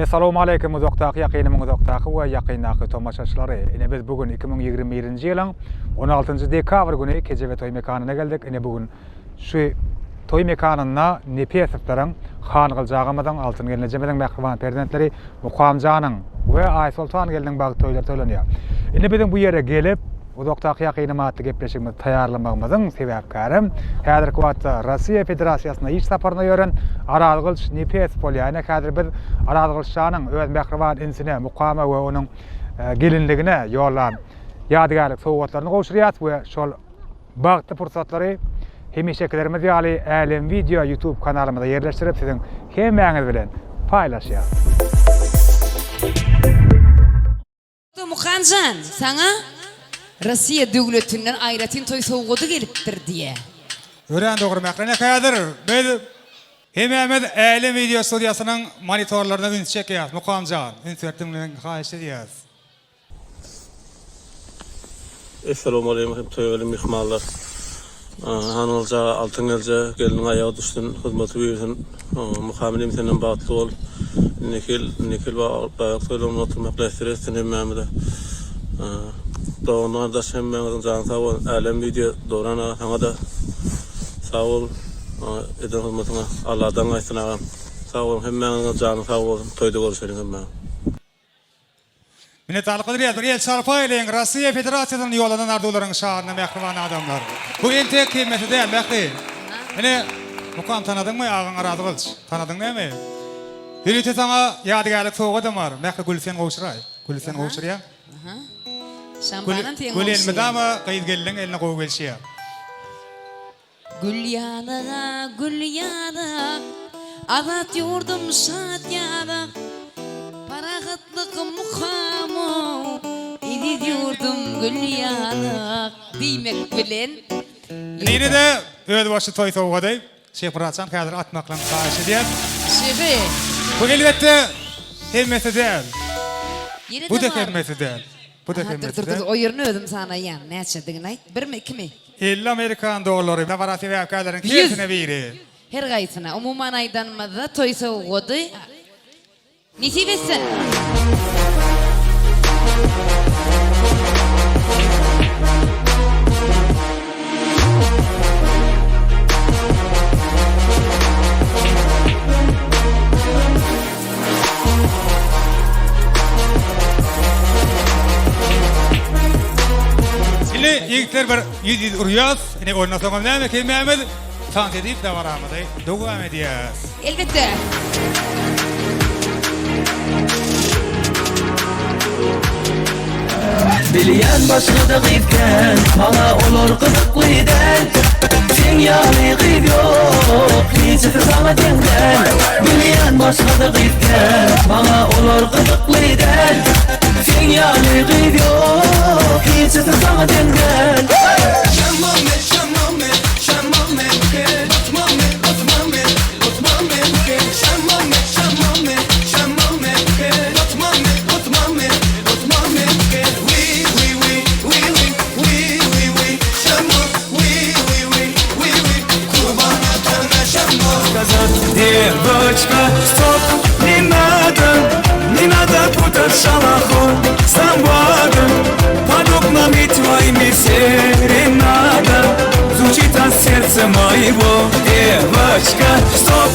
Assalamu alaykum uzakdaki ýakynymyň uzakdaky we ýakyndaky tomaşaçylary. Ine biz bugün 2021-nji ýylyň 16-njy dekabr güni Keje we Toý mekanyna geldik. Ine bugün şu toý mekanyna Nepesowlaryň hangyljagamyň altyn gelenejemeden mähriban prezidentleri Mukamjanyň we Aýsultan geldiň bagy toýlar tölenýär. Ine biziň bu ýere gelip uzakdaky ýakynymyzdy gepleşigimiz taýýarlamagymyzyň sebäpkärem häzirki wagtda Russiýa Federasiýasyna iş saparyna ýören Arazgylç Nepesow bolýan. Häzir biz Arazgylçanyň öz mähriban insine Mukama we onuň gelinligine ýollan ýadygarlyk sowgatlaryny goşurýar we şol bagty pursatlary hemişekilerimiz ýaly Älim Video YouTube kanalymyzda ýerleşdirip siziň hemmäňiz bilen paýlaşýar. Mukamjan, sana Russiýa döwletinden aýratyn toý sowgady gelipdir diýe. Ören dogry mähräne häzir biz hemmämiz Älim Video studiýasynyň monitorlaryna üns çekýär. Mukamjan, ünsürtüňden haýyş edýäs. Assalamu alaykum toýgaly mehmanlar. Hanylja, altynylja gelin aýagy düşdün, hyzmaty bersin. Muhammedim senden bagtly bol. Nikil baýak söýlemini oturmak lästirsin hemmämize. Doğru da hemmäňiziň jany sag bol. Älim Video dorana saňa da sag bol. Eden hyzmatyňa Allahdan gaýsyn agam. Sag bol, hemmäňiziň jany sag bol. Toýda görüşelim hemme. Minnetdarlyk bildirýär. El Sarpaýlyň Russiýa Federasiýasynyň ýoladan ardularyň şaharyna mähriban adamlar. Bu el tek kymmaty däl, mähri. Mine Mukam tanadyňmy agyň Arazgylç? Tanadyň näme? Birite saňa ýadygarlyk sowgady bar. Mähri Gülsen Gowşuray. Gülsen Gowşurýar. Şampanın teňi. Gül elmedama gaýyt geldiň eline gowy gelşýär. Gül ýalyga, gül ýalyga, azat ýurdum şat ýalyga. Paragatlyk Mukamo, idi ýurdum gül ýalyga diýmek bilen. Nine de öz başy toý sowgady. Şeýpratsan häzir atmaklan taýşy diýär. Şeýle. Bu elbetde hemmeti däl. Ýene Bu da de bar. hemmeti däl. Bu da hemmeti Dur, däl. o ýerine özüm sana ýan, näçe diýin aýt? 1 mi 2 mi? 50 Amerikan dollary. Navarati we akalaryň kesine biri. Her gaýsyna umuman aýdanmada toý sowgady. Nisip etsin. Yigitler bir ýüz urýas, ine oýna soňam näme kemmämiz tant edip de baramady. Dowam edýäs. Elbette. Bilýän başlady gypken, maňa olar gyzykly däl. Sen ýaly gyp ýok, hiç saňa deňden. Bilýän başlady gypken, maňa olar gyzykly däl. Sen ýaly gyp ýok, hiç saňa deňden. Şamame, şamame, şamame, otmame, otmame, otmame, şamame, şamame, şamame, otmame, otmame, otmame. Девочка, стоп, не надо путать шалаху с амбаром. Под окнами твоими серенада звучит от сердца моего. Девочка, стоп,